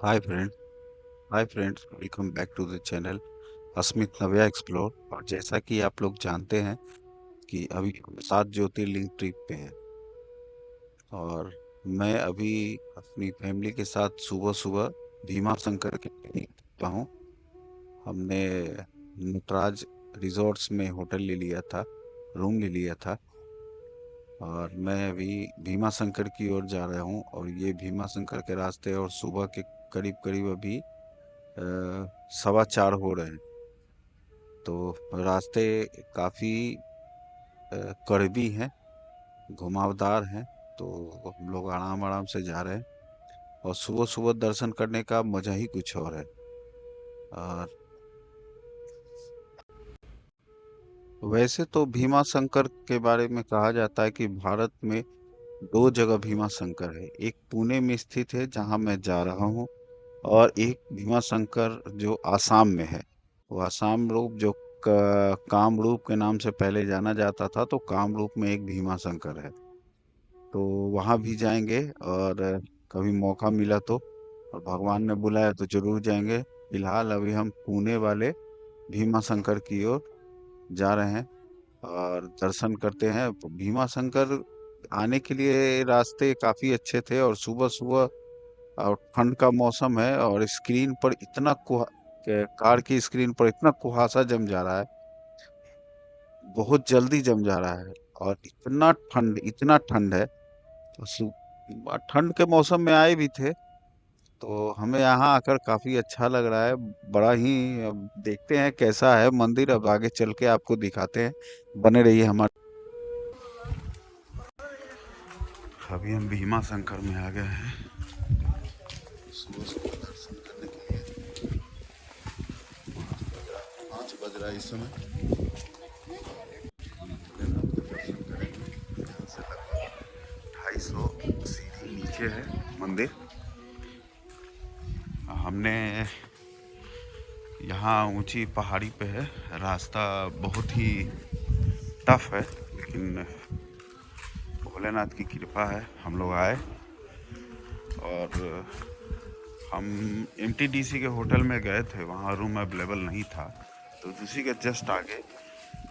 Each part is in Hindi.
Hi friend hi friends, welcome back to the channel Asmit Navya explore. और जैसा कि आप लोग जानते हैं कि अभी हम 7 ज्योतिर्लिंग ट्रिप पे हैं। और मैं अभी अपनी फैमिली के साथ सुबह सुबह भीमा शंकर के निकला हूँ। हमने नटराज रिजॉर्ट्स में होटल ले लिया था, रूम ले लिया था। और मैं अभी भीमा शंकर की ओर जा रहा हूँ, और ये भीमा शंकर के रास्ते और सुबह के करीब करीब अभी 4:15 हो रहे हैं। तो रास्ते काफी कड़वी हैं, घुमावदार हैं। तो हम लोग आराम आराम से जा रहे हैं, और सुबह सुबह दर्शन करने का मजा ही कुछ और है। और वैसे तो भीमा शंकर के बारे में कहा जाता है कि भारत में 2 जगह भीमा शंकर है। एक पुणे में स्थित है जहाँ मैं जा रहा हूँ, और एक भीमा शंकर जो आसाम में है। वो आसाम रूप जो कामरूप के नाम से पहले जाना जाता था, तो कामरूप में एक भीमा शंकर है। तो वहाँ भी जाएंगे, और कभी मौका मिला तो और भगवान ने बुलाया तो जरूर जाएंगे। फिलहाल अभी हम पुणे वाले भीमा शंकर की ओर जा रहे हैं, और दर्शन करते हैं। तो भीमा शंकर आने के लिए रास्ते काफी अच्छे थे, और सुबह सुबह और ठंड का मौसम है, और स्क्रीन पर इतना कार की स्क्रीन पर इतना कुहासा जम जा रहा है, बहुत जल्दी जम जा रहा है। और इतना ठंड है। तो ठंड के मौसम में आए भी थे, तो हमें यहाँ आकर काफी अच्छा लग रहा है। बड़ा ही अब देखते हैं कैसा है मंदिर, अब आगे चल के आपको दिखाते हैं। बने रहिए हमारे। अभी हम भीमा शंकर में आ गए हैं, सुबह सुबह दर्शन करने के लिए। 5 बज रहा है इस समय। भोलेनाथ के दर्शन करेंगे। यहाँ से लगभग 250 सीढ़ी नीचे है मंदिर। हमने यहाँ ऊंची पहाड़ी पे है, रास्ता बहुत ही टफ है, लेकिन भोलेनाथ की कृपा है हम लोग आए। और हम एमटीडीसी के होटल में गए थे, वहाँ रूम अवेलेबल नहीं था। तो उसी के जस्ट आगे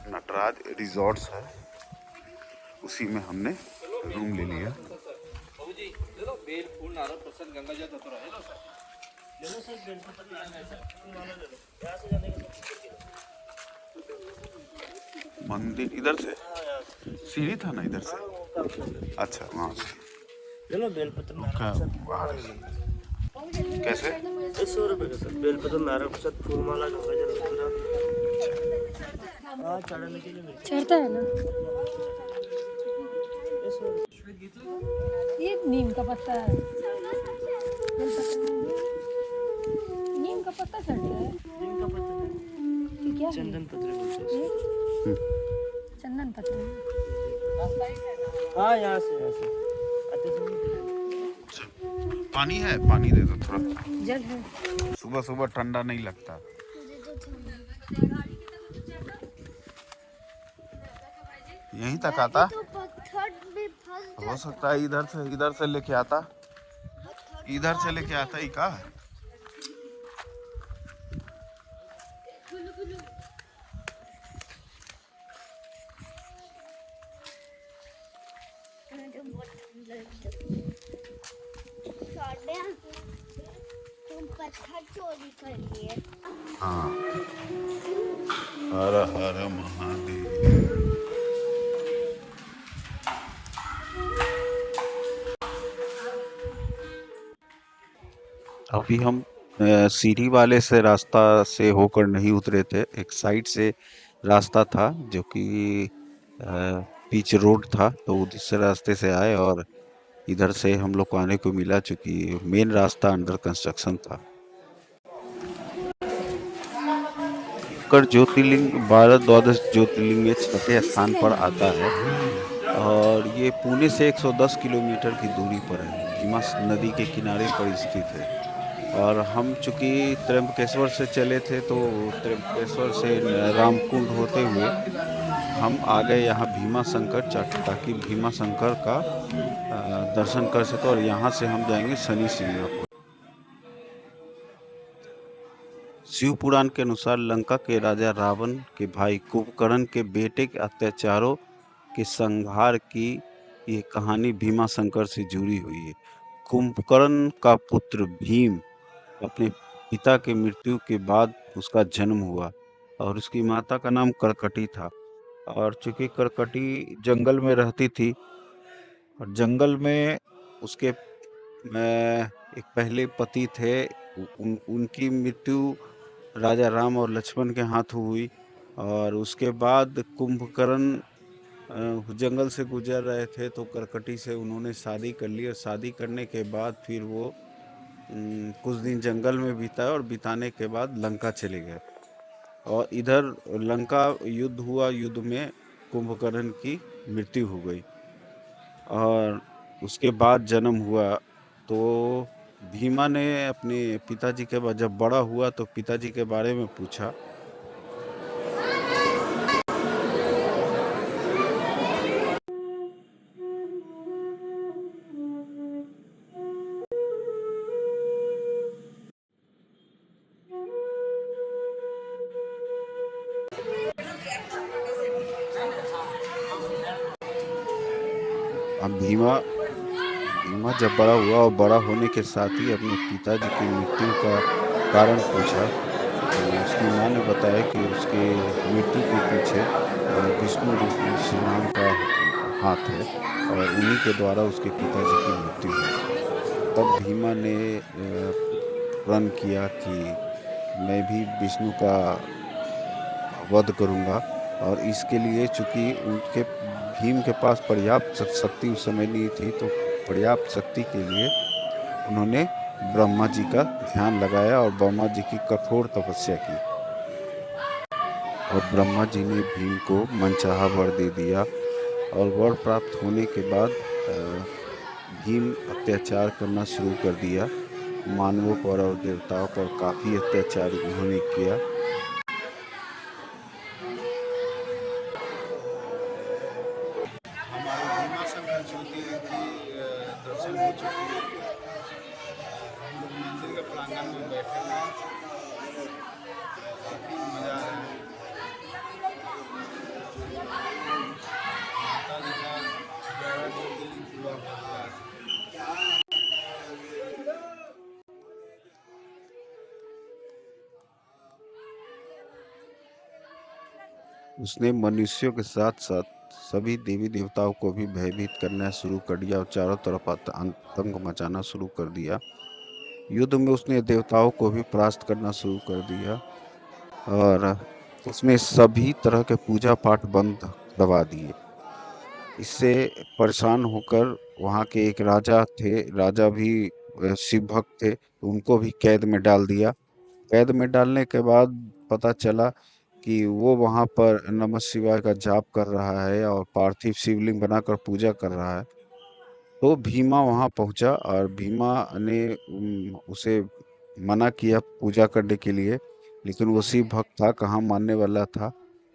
नटराज रिजॉर्ट्स है, उसी में हमने रूम ले लिया। मंदिर इधर से सीढ़ी था ना, इधर से। अच्छा, वहाँ से चलो बेलपत्र कैसे? 100 रुपये का सर। बेलपत्र नारक प्रसाद फूलमाला गंगा जल पूरा चढ़ाने के लिए चढ़ता है ना। ये नीम का पत्ता है, नीम का पत्ता चढ़ता है। नीम का पत्ता ये क्या है? चंदन पत्र बोलते हैं। चंदन पत्ता। हाँ, यहाँ से आते समय पानी है, पानी दे दो थोड़ा। जल है। सुबह सुबह ठंडा नहीं लगता। यहीं तक आता। हो सकता है इधर से लेके आता, इधर से लेके आता ही का। तुम पत्थर चोरी कर लिए। हाँ, हर हर महादेव। अभी हम सीढ़ी वाले से रास्ता से होकर नहीं उतरे थे, एक साइड से रास्ता था जो कि पिच रोड था, तो दूसरे रास्ते से आए, और इधर से हम लोग को आने को मिला, चूंकि मेन रास्ता अंडर कंस्ट्रक्शन था। कर ज्योतिर्लिंग 12 द्वादश ज्योतिर्लिंग में छठे स्थान पर आता है, और ये पुणे से 110 किलोमीटर की दूरी पर है, भीमा नदी के किनारे पर स्थित है। और हम चूंकि त्र्यंबकेश्वर से चले थे, तो त्र्यंबकेश्वर से रामकुंड होते हुए हम आ गए यहाँ भीमा शंकर, ताकि भीमा शंकर का दर्शन कर सके। और यहाँ से हम जाएंगे शनि सिंगणापुर। शिव पुराण के अनुसार लंका के राजा रावण के भाई कुंभकर्ण के बेटे के अत्याचारों के संहार की ये कहानी भीमाशंकर से जुड़ी हुई है। कुंभकर्ण का पुत्र भीम अपने पिता की मृत्यु के बाद उसका जन्म हुआ और उसकी माता का नाम करकटी था। और चूंकि करकटी जंगल में रहती थी और जंगल में उसके एक पहले पति थे, उनकी मृत्यु राजा राम और लक्ष्मण के हाथों हुई। और उसके बाद कुंभकर्ण जंगल से गुजर रहे थे तो करकटी से उन्होंने शादी कर ली और शादी करने के बाद फिर वो कुछ दिन जंगल में बिताए और बिताने के बाद लंका चले गए। और इधर लंका युद्ध हुआ, युद्ध में कुंभकर्ण की मृत्यु हो गई और उसके बाद जन्म हुआ। तो भीमा ने अपने पिताजी के बाद जब बड़ा हुआ तो पिताजी के बारे में पूछा। अब भीमा भीमा जब बड़ा हुआ और बड़ा होने के साथ ही अपने पिताजी की मृत्यु का कारण पूछा तो उसकी माँ ने बताया कि उसके मृत्यु के पीछे विष्णु ऋषि नाम का हाथ है और उन्हीं के द्वारा उसके पिताजी की मृत्यु हुई। तब भीमा ने प्रण किया कि मैं भी विष्णु का वध करूंगा। और इसके लिए चूंकि उनके भीम के पास पर्याप्त शक्ति उस समय नहीं थी तो पर्याप्त शक्ति के लिए उन्होंने ब्रह्मा जी का ध्यान लगाया और ब्रह्मा जी की कठोर तपस्या की और ब्रह्मा जी ने भीम को मनचाहा वर दे दिया। और वर प्राप्त होने के बाद भीम अत्याचार करना शुरू कर दिया। मानवों पर और देवताओं पर काफी अत्याचार उन्होंने किया। हमारे भीमाशंकर ज्योति की दर्शन हो चुकी है। हम लोग मंदिर के प्रांगण में बैठे हुए हैं, काफी मजा आ रहा है। माता जी का 11 ज्योतिर्लिंग पूरा हो गया है। उसने मनुष्यों के साथ साथ सभी देवी देवताओं को भी भयभीत करना शुरू कर दिया और चारों तरफ आतंक मचाना शुरू कर दिया। युद्ध में उसने देवताओं को भी परास्त करना शुरू कर दिया और उसने सभी तरह के पूजा पाठ बंद करवा दिए। इससे परेशान होकर वहाँ के एक राजा थे, राजा भी शिव भक्त थे, तो उनको भी कैद में डाल दिया। कैद में डालने के बाद पता चला कि वो वहाँ पर नमः शिवाय का जाप कर रहा है और पार्थिव शिवलिंग बनाकर पूजा कर रहा है। तो भीमा वहाँ पहुँचा और भीमा ने उसे मना किया पूजा करने के लिए, लेकिन वो शिव भक्त था, कहाँ मानने वाला था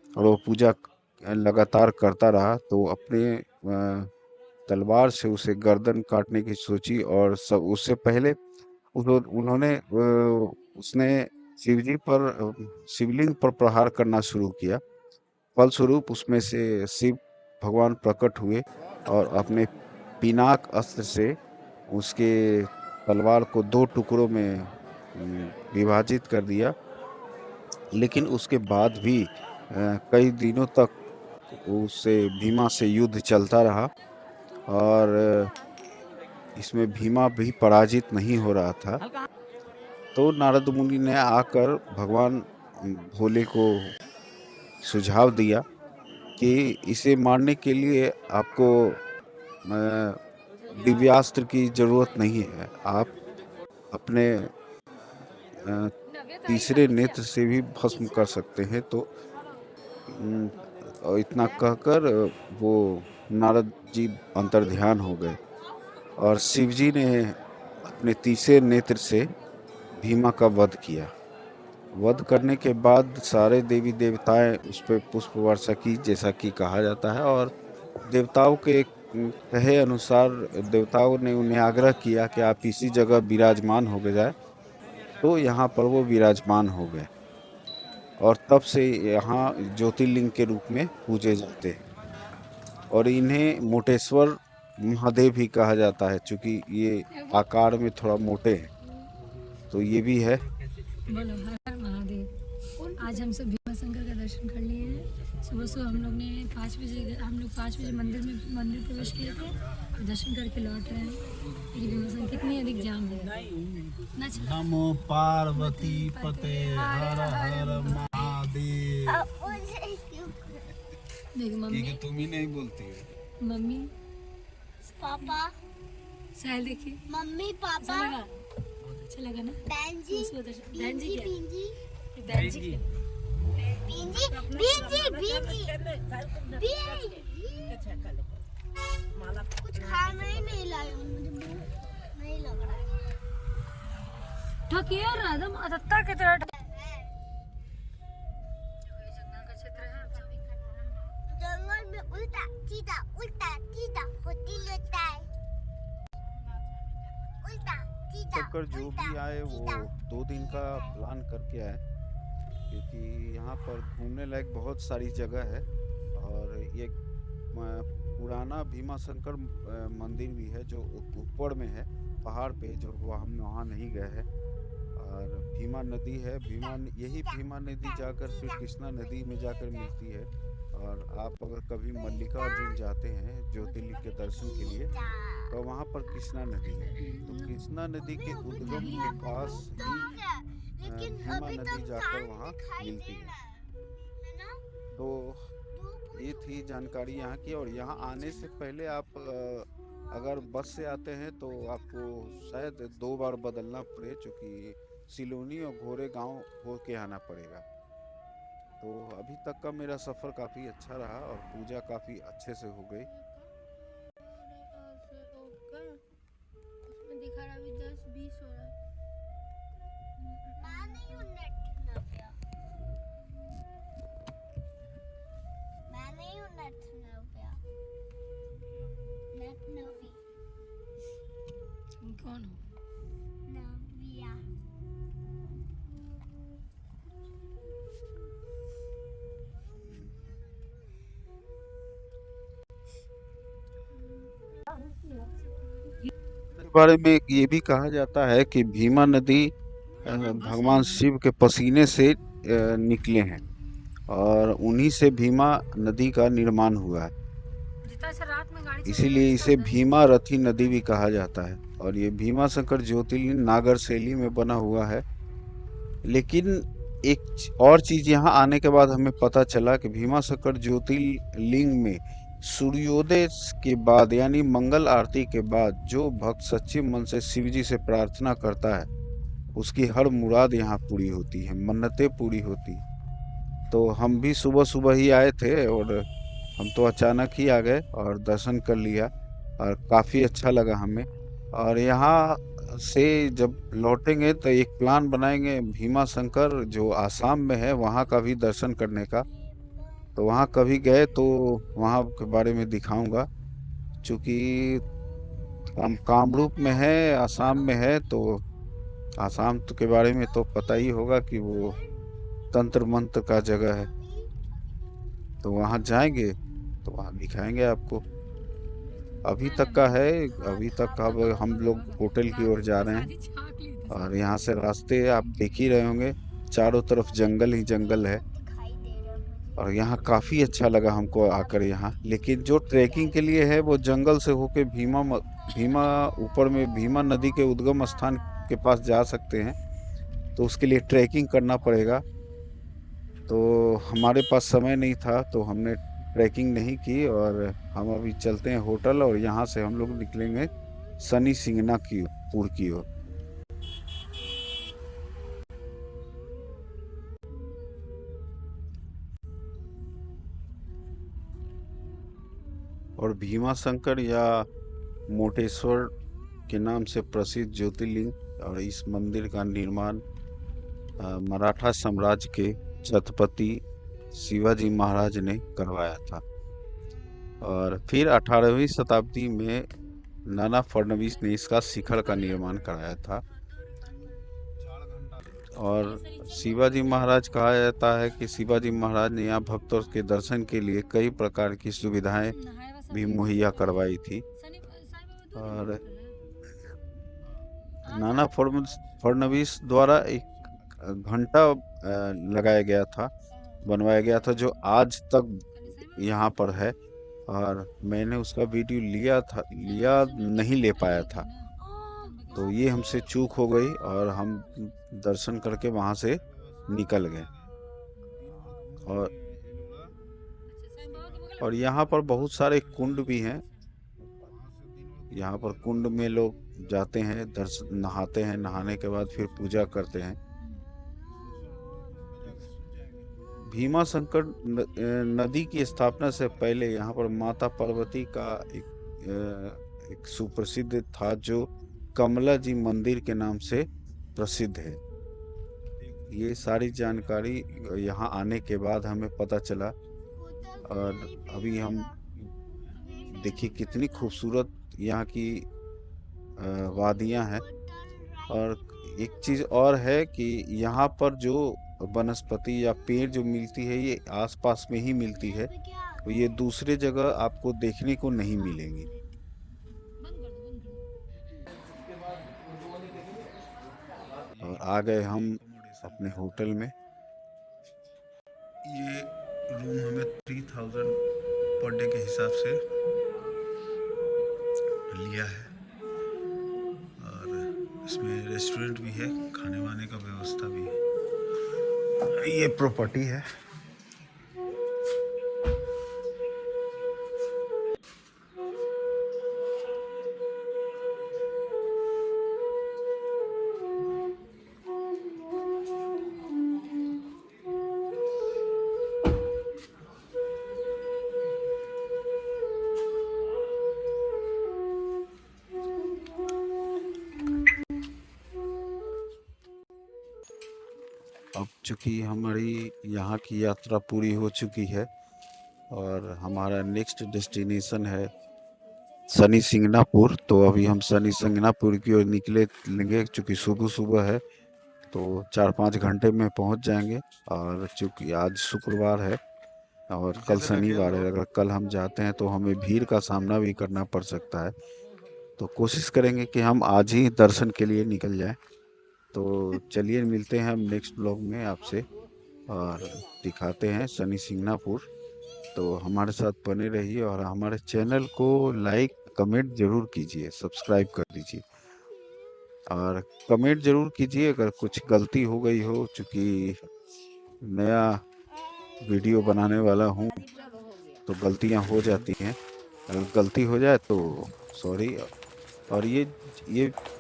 और वो पूजा लगातार करता रहा। तो अपने तलवार से उसे गर्दन काटने की सोची और सब उससे पहले उन्होंने उसने शिवजी पर शिवलिंग पर प्रहार करना शुरू किया। फलस्वरूप उसमें से शिव भगवान प्रकट हुए और अपने पिनाक अस्त्र से उसके तलवार को दो टुकड़ों में विभाजित कर दिया। लेकिन उसके बाद भी कई दिनों तक उससे भीमा से युद्ध चलता रहा और इसमें भीमा भी पराजित नहीं हो रहा था। तो नारद मुनि ने आकर भगवान भोले को सुझाव दिया कि इसे मारने के लिए आपको दिव्यास्त्र की जरूरत नहीं है, आप अपने तीसरे नेत्र से भी भस्म कर सकते हैं। तो और इतना कहकर वो नारद जी अंतर्ध्यान हो गए और शिवजी ने अपने तीसरे नेत्र से भीमा का वध किया। वध करने के बाद सारे देवी देवताएं उस पर पुष्प वर्षा की, जैसा कि कहा जाता है। और देवताओं के कहे अनुसार देवताओं ने उन्हें आग्रह किया कि आप इसी जगह विराजमान हो जाए तो यहाँ पर वो विराजमान हो गए और तब से यहाँ ज्योतिर्लिंग के रूप में पूजे जाते हैं। और इन्हें मोटेश्वर महादेव भी कहा जाता है, क्योंकि ये आकार में थोड़ा मोटे हैं, तो ये भी है। बोलो हर हर महादेव। आज हम सब भीमा शंकर का दर्शन कर लिए हैं। सुबह सुबह हम लोग 5 बजे मंदिर प्रवेश किए थे और दर्शन करके लौट रहे हैं। लेकिन भीमा शंकर कितनी अधिक जाम है ना। नमो पार्वती पते हर हर महादेव। देखो मम्मी तुम ही नहीं बोलती हो। मम्मी पापा साहिल देखिए मम्मी अच्छा पापा लगा, बहुत अच्छा लगा ना। बहन जी उसको दर्शन बहन जी क्या बींजी बहन जी क्या बींजी बींजी बींजी कुछ खाना ही नहीं लाया मुझे भूख नहीं लग रहा है। ठकिए एकदम अदत्ता की तरह जंगल का क्षेत्र है। जंगल में उल्टा सीधा होती रहता है। उल्टा सीधा कर जो भी आए वो 2 दिन का प्लान करके आए, क्योंकि यहाँ पर घूमने लायक बहुत सारी जगह है। और ये पुराना भीमा शंकर मंदिर भी है जो ऊपर में है पहाड़ पे, जो हम वहाँ नहीं गए हैं। और भीमा नदी है, यही भीमा नदी जाकर फिर कृष्णा नदी में जाकर मिलती है। और आप अगर कभी मल्लिकार्जुन जाते हैं ज्योतिर्लिंग के दर्शन के लिए, तो वहाँ पर कृष्णा नदी है। तो कृष्णा नदी के उद्गम के पास ही लेकिन भीमा अभी नदी तक जाकर चांद वहाँ दिखाई मिलती दे है। रहा है ना। तो धूप ये थी जानकारी यहाँ की। और यहाँ आने से पहले आप अगर बस से आते हैं तो आपको शायद 2 बार बदलना पड़े, क्योंकि सिलोनी और घोरे गांव होके आना पड़ेगा। तो अभी तक का मेरा सफ़र काफ़ी अच्छा रहा और पूजा काफ़ी अच्छे से हो गई। उसमें दिखा रहा अभी 10-20 हो रहा है। मैं नहीं हूँ नेट नव्या। मैं नहीं हूँ नेट नव्या। नेट नवी तुम कौन हो? नव्या। के बारे में ये भी कहा जाता है कि भीमा नदी भगवान शिव के पसीने से निकले हैं और उन्हीं से भीमा नदी का निर्माण हुआ है। जितना से रात में गाड़ी चलेगी इसीलिए उसका इसे भीमा रथी नदी भी कहा जाता है। और ये भीमा शंकर ज्योतिर्लिंग नागर शैली में बना हुआ है। लेकिन एक और चीज यहाँ आने के बाद हमें पता चला कि भीमा शंकर ज्योतिर्लिंग में सूर्योदय के बाद यानी मंगल आरती के बाद जो भक्त सच्चे मन से शिव जी से प्रार्थना करता है, उसकी हर मुराद यहाँ पूरी होती है, मन्नतें पूरी होती है। तो हम भी सुबह सुबह ही आए थे और हम तो अचानक ही आ गए और दर्शन कर लिया और काफ़ी अच्छा लगा हमें। और यहाँ से जब लौटेंगे तो एक प्लान बनाएंगे भीमा शंकर जो आसाम में है वहाँ का भी दर्शन करने का। तो वहाँ कभी गए तो वहाँ के बारे में दिखाऊंगा, क्योंकि हम कामरूप में है, आसाम में है। तो आसाम तो के बारे में तो पता ही होगा कि वो तंत्र मंत्र का जगह है। तो वहाँ जाएंगे तो वहाँ दिखाएंगे आपको। अभी तक का है, अभी तक अब हम लोग होटल की ओर जा रहे हैं। झाँक ली थी। और यहाँ से रास्ते आप देख ही रहे होंगे, चारों तरफ जंगल ही जंगल है। दिखाई दे रहा मुझे। और यहाँ काफ़ी अच्छा लगा हमको आकर यहाँ। लेकिन जो ट्रैकिंग के लिए है वो जंगल से होके भीमा ऊपर में भीमा नदी के उद्गम स्थान के पास जा सकते हैं। तो उसके लिए ट्रैकिंग करना पड़ेगा। तो हमारे पास समय नहीं था तो हमने ट्रैकिंग नहीं की और हम अभी चलते हैं होटल और यहाँ से हम लोग निकलेंगे शनि सिंगनापुर की ओर। और भीमा शंकर या मोटेश्वर के नाम से प्रसिद्ध ज्योतिर्लिंग और इस मंदिर का निर्माण मराठा साम्राज्य के छत्रपति शिवाजी महाराज ने करवाया था। और फिर 18वीं शताब्दी में नाना फडणवीस ने इसका शिखर का निर्माण कराया था। और शिवाजी महाराज कहा जाता है कि शिवाजी महाराज ने यहाँ भक्तों के दर्शन के लिए कई प्रकार की सुविधाएं भी मुहैया करवाई थी। और नाना फडणवीस द्वारा एक घंटा लगाया गया था, बनवाया गया था, जो आज तक यहाँ पर है। और मैंने उसका वीडियो लिया नहीं ले पाया था, तो ये हमसे चूक हो गई और हम दर्शन करके वहां से निकल गए। और यहाँ पर बहुत सारे कुंड भी हैं। यहाँ पर कुंड में लोग जाते हैं, दर्शन, नहाते हैं, नहाने के बाद फिर पूजा करते हैं। भीमा शंकर नदी की स्थापना से पहले यहाँ पर माता पार्वती का एक सुप्रसिद्ध था, जो कमला जी मंदिर के नाम से प्रसिद्ध है। ये सारी जानकारी यहाँ आने के बाद हमें पता चला। और अभी हम देखिए कितनी खूबसूरत यहाँ की वादियाँ हैं। और एक चीज़ और है कि यहाँ पर जो वनस्पति या पेड़ जो मिलती है, ये आसपास में ही मिलती है, तो ये दूसरे जगह आपको देखने को नहीं मिलेंगी। और आ गए हम अपने होटल में। ये रूम हमें 3000 पर डे के हिसाब से लिया है। और इसमें रेस्टोरेंट भी है, खाने वाने का व्यवस्था भी है। ये प्रॉपर्टी है। अब चूंकि हमारी यहाँ की यात्रा पूरी हो चुकी है और हमारा नेक्स्ट डेस्टिनेशन है शनि सिंगनापुर, तो अभी हम शनि सिंगनापुर की ओर निकलेंगे। चूंकि सुबह सुबह है तो 4-5 घंटे में पहुँच जाएंगे। और चूंकि आज शुक्रवार है और कल शनिवार है, अगर कल हम जाते हैं तो हमें भीड़ का सामना भी करना पड़ सकता है। तो कोशिश करेंगे कि हम आज ही दर्शन के लिए निकल जाएं। तो चलिए मिलते हैं हम नेक्स्ट ब्लॉग में आपसे और दिखाते हैं शनि सिंगनापुर। तो हमारे साथ बने रहिए और हमारे चैनल को लाइक कमेंट जरूर कीजिए, सब्सक्राइब कर दीजिए और कमेंट जरूर कीजिए अगर कुछ गलती हो गई हो। चूँकि नया वीडियो बनाने वाला हूँ तो गलतियाँ हो जाती हैं, अगर गलती हो जाए तो सॉरी। और ये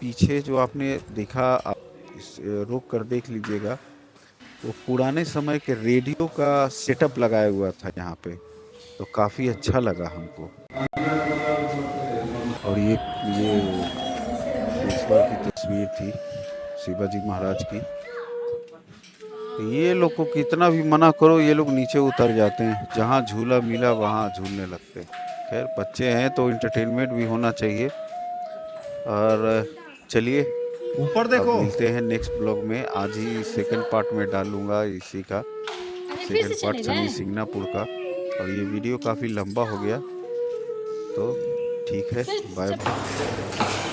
पीछे जो आपने देखा, आप रोक कर देख लीजिएगा, वो पुराने समय के रेडियो का सेटअप लगाया हुआ था यहाँ पे, तो काफ़ी अच्छा लगा हमको। और ये पेशवा की तस्वीर थी शिवाजी महाराज की। तो ये लोग को कितना भी मना करो, ये लोग नीचे उतर जाते हैं, जहाँ झूला मिला वहाँ झूलने लगते हैं। खैर बच्चे हैं तो इंटरटेनमेंट भी होना चाहिए। और चलिए ऊपर देखो, मिलते हैं नेक्स्ट ब्लॉग में। आज ही सेकंड पार्ट में डालूंगा इसी का, सेकंड पार्ट शनि सिंगनापुर का। और ये वीडियो काफ़ी लंबा हो गया, तो ठीक है, बाय बाय।